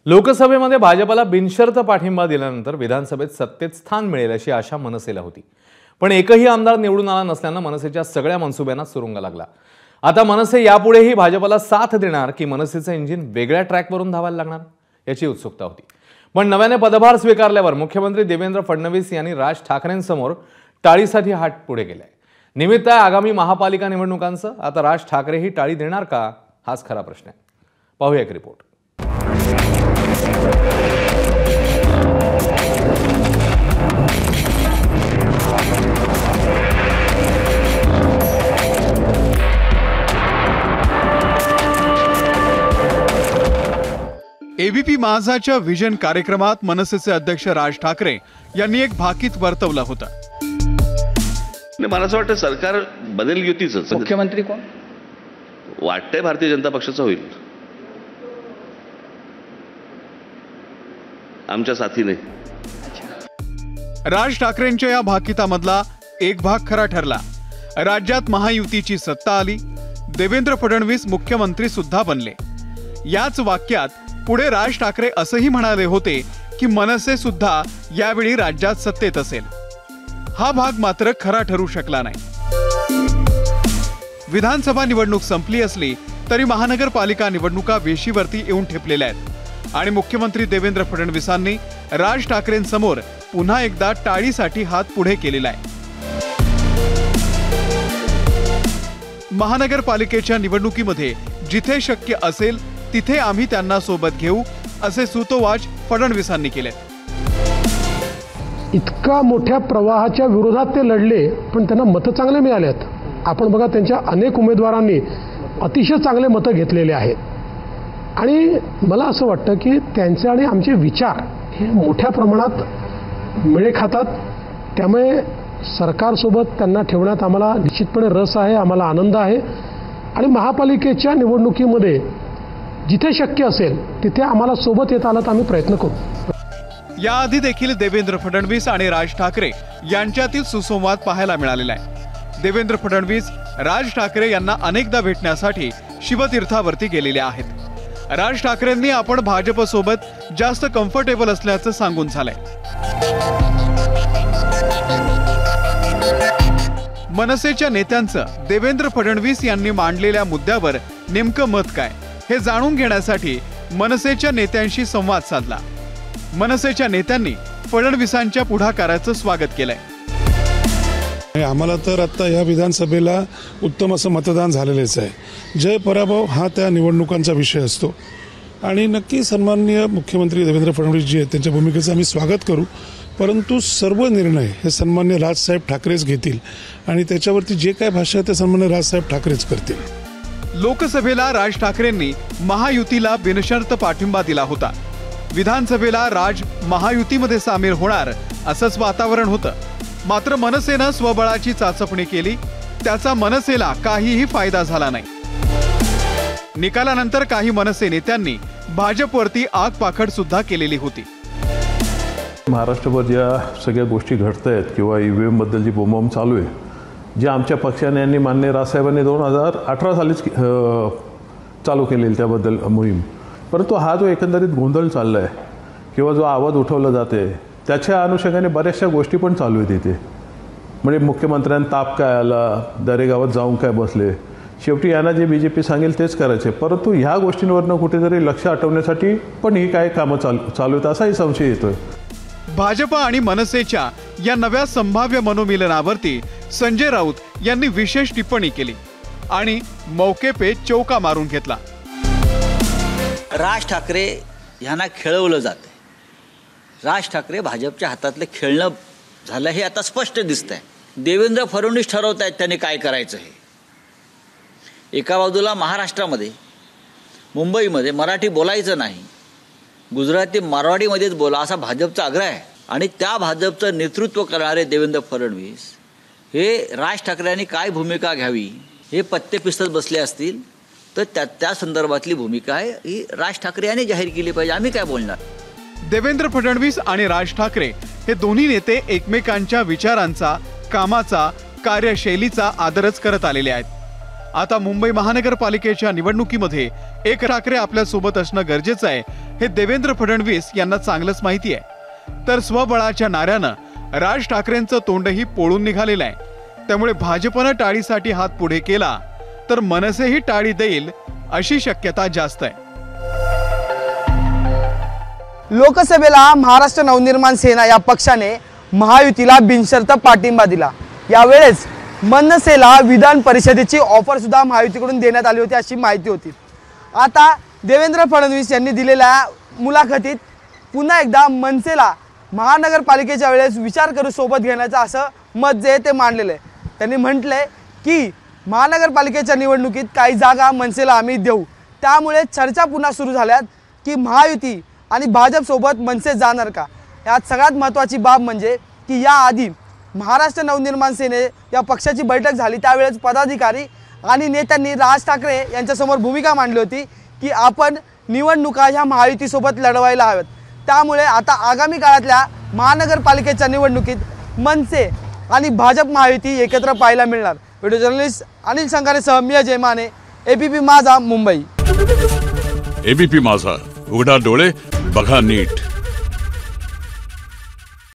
लोकसभेमध्ये भाजपला बिनशर्त पाठिंबा दिल्यानंतर विधानसभेत सत्तेत स्थान मिळेल अशी आशा मनसेला होती। पण एकही आमदार निवडून आला नसल्याने मनसेच्या सगळ्या मनसुब्यांना सुरुंग लागला। आता मनसे यापुढेही भाजपला साथ देणार की मनसेचं इंजिन वेगळ्या ट्रॅकवरून धावायला लागणार याची उत्सुकता होती। पण नव्याने पदभार स्वीकारल्यावर मुख्यमंत्री देवेंद्र फडणवीस यांनी राज ठाकरेंसमोर टाळीसाठी हात पुढे केलाय। निमित्त आहे आगामी महापालिका निवडणुकांचं। आता राज ठाकरेही टाळी देणार का हाच खरा प्रश्न आहे। पाहूया एक रिपोर्ट। एबीपी माझाच्या विजन कार्यक्रमात मनसेचे अध्यक्ष राज ठाकरे यांनी एक भाकीत वर्तवलं होतं। मला असं वाटतं सरकार बदल युतीच मुख्यमंत्री कोण वाटतंय भारतीय जनता पक्षाचा होईल आमच्या साथीने। राज ठाकरेंच्या या भाकितामधला एक भाग खरा ठरला। राज्यात महायुतीची सत्ता आली, देवेंद्र फडणवीस मुख्यमंत्री सुद्धा बनले। याच वाक्यात पुढे राज ठाकरे असंही म्हणाले होते की मनसे सुद्धा यावेळी राज्यात सत्तेत असेल। हा भाग मात्र खरा ठरू शकला नाही। विधानसभा निवडणूक संपली असली तरी महानगरपालिका निवडणुका वेशीवरती येऊन ठेपलेल्या आहेत आणि मुख्यमंत्री देवेंद्र फडणवीसांनी राज ठाकरेंसमोर पुन्हा एकदा टाळीसाठी हात पुढे केलेला आहे। महानगरपालिकेच्या निवडणुकीमध्ये जिथे शक्य असेल तिथे आम्ही त्यांना सोबत घेऊ असे सूतोवाच फडणवीसांनी केले। इतका मोठ्या प्रवाहाच्या विरोधात ते लढले पण त्यांना मतं चांगले मिळालेत। आपण बघा त्यांच्या अनेक उमेदवारांनी अतिशय चांगले मतं घेतलेले आहेत आणि मला असं वाटतं की त्यांचे आणि आमचे विचार हे मोठ्या प्रमाणात मेळ खातात। त्यामुळे सरकारसोबत त्यांना ठेवण्यात आम्हाला निश्चितपणे रस आहे, आम्हाला आनंद आहे आणि महापालिकेच्या निवडणुकीमध्ये जिथे शक्य असेल तिथे आम्हाला सोबत येता आलं तर आम्ही प्रयत्न करू। याआधी देखील देवेंद्र फडणवीस आणि राज ठाकरे यांच्यातील सुसंवाद पाहायला मिळालेला आहे। देवेंद्र फडणवीस राज ठाकरे यांना अनेकदा भेटण्यासाठी शिवतीर्थावरती गेलेले आहेत। राज ठाकरेंनी आपण भाजपसोबत जास्त कम्फर्टेबल असल्याचं सांगून झालंय। मनसेच्या नेत्यांचं देवेंद्र फडणवीस यांनी मांडलेल्या मुद्द्यावर नेमकं मत काय हे जाणून घेण्यासाठी मनसेच्या नेत्यांशी संवाद साधला। मनसेच्या नेत्यांनी फडणवीसांच्या पुढाकाराचं स्वागत केलंय। आम्हाला तर आता या विधानसभेला उत्तम असं मतदान झालेलेच आहे। जय पराभव हा त्या निवडणुकांचा विषय असतो आणि नक्की सन्माननीय मुख्यमंत्री देवेंद्र फडणवीस जी आहेत त्यांच्या भूमिकेचं आम्ही स्वागत करू, परंतु सर्व निर्णय हे सन्माननीय राजसाहेब ठाकरेच घेतील आणि त्याच्यावरती जे काय भाष्य आहे ते सन्माननीय राजसाहेब ठाकरेच करतील। लोकसभेला राज ठाकरेंनी महायुतीला बिनशर्त पाठिंबा दिला होता। विधानसभेला राज महायुतीमध्ये सामील होणार असंच वातावरण होतं। मात्र मनसेनं स्वबळाची चाचपणी केली, त्याचा मनसेला काहीही फायदा झाला नाही। निकालानंतर काही मनसे नेत्यांनी भाजपवरती आगपाखड सुद्धा केलेली होती। महाराष्ट्रभर ज्या सगळ्या गोष्टी घडतायत किंवा ईव्हीएम बद्दल जी बोंबाबोंब चालू आहे, जे आमच्या पक्षाने यांनी माननीय राजसाहेबांनी 2018 सालीच चालू केलेली त्याबद्दल मोहीम, परंतु हा जो एकंदरीत गोंधळ चालला आहे किंवा जो आवाज उठवला जाते त्याच्या अनुषंगाने बऱ्याचशा गोष्टी पण चालू आहेत इथे। म्हणजे मुख्यमंत्र्यांना ताप काय आला, दरेगावात जाऊन काय बसले, शेवटी यांना जे बीजेपी सांगेल तेच करायचे, परंतु ह्या गोष्टींवरनं कुठेतरी लक्ष हटवण्यासाठी पण ही काय कामं चालू आहेत असाही संशय येतोय। भाजप आणि मनसेच्या या नव्या संभाव्य मनोमिलनावरती संजय राऊत यांनी विशेष टिप्पणी केली आणि मौके पे चौका मारून घेतला। राज ठाकरे यांना खेळवलं जाते। राज ठाकरे भाजपच्या हातातले खेळणं झालं हे आता स्पष्ट दिसतंय। देवेंद्र फडणवीस ठरवत आहेत त्यांनी काय करायचं हे। एका बाजूला महाराष्ट्रामध्ये मुंबईमध्ये मराठी बोलायचं नाही, गुजराती मारवाडीमध्येच बोला असा भाजपचा आग्रह आहे आणि त्या भाजपचं नेतृत्व करणारे देवेंद्र फडणवीस हे राज ठाकरेंनी काय भूमिका घ्यावी हे पत्ते पिस्तत बसले असतील तर त्या संदर्भातली भूमिका आहे ही राज ठाकरे यांनी जाहीर केली पाहिजे। आम्ही काय बोलणार। देवेंद्र फडणवीस आणि राज ठाकरे हे दोन्ही नेते एकमेकांच्या विचारांचा, कामाचा, कार्यशैलीचा आदरच करत आलेले आहेत। आता मुंबई महानगरपालिकेच्या निवडणुकीमध्ये एक ठाकरे आपल्या सोबत असणं गरजेचं आहे हे देवेंद्र फडणवीस यांना चांगलंच माहिती आहे। तर स्वबळाच्या नाऱ्यानं राज ठाकरेंचं तोंडही पोळून निघालेलं आहे। त्यामुळे भाजपनं टाळीसाठी हात पुढे केला तर मनसेही टाळी देईल अशी शक्यता जास्त आहे। लोकसभेला महाराष्ट्र नवनिर्माण सेना या पक्षाने महायुतीला बिनशर्त पाठिंबा दिला। यावेळेस मनसेला विधान परिषदेची ऑफर सुद्धा महायुतीकडून देण्यात आली होती अशी माहिती होती। आता देवेंद्र फडणवीस यांनी दिलेल्या मुलाखतीत पुन्हा एकदा मनसेला महानगरपालिकेच्या वेळेस विचार करू सोबत घेण्याचं असं मत जे ते मांडलेलं आहे। त्यांनी म्हटलंय की महानगरपालिकेच्या निवडणुकीत काही जागा मनसेला आम्ही देऊ। त्यामुळे चर्चा पुन्हा सुरू झाल्यात की महायुती आणि भाजपसोबत मनसे जाणार का। यात सगळ्यात महत्त्वाची बाब म्हणजे की याआधी महाराष्ट्र नवनिर्माण सेने या पक्षाची बैठक झाली त्यावेळेस पदाधिकारी आणि नेत्यांनी राज ठाकरे यांच्यासमोर भूमिका मांडली होती की आपण निवडणुका ह्या महायुतीसोबत लढवायला हव्यात। त्यामुळे आता आगामी काळातल्या महानगरपालिकेच्या निवडणुकीत मनसे आणि भाजप महायुती एकत्र पाहायला मिळणार। व्हिडिओ जर्नलिस्ट अनिल संगारेसह मी अजय माने, एबीपी माझा, मुंबई। एबीपी माझा, उघडा डोळे बघा नीट।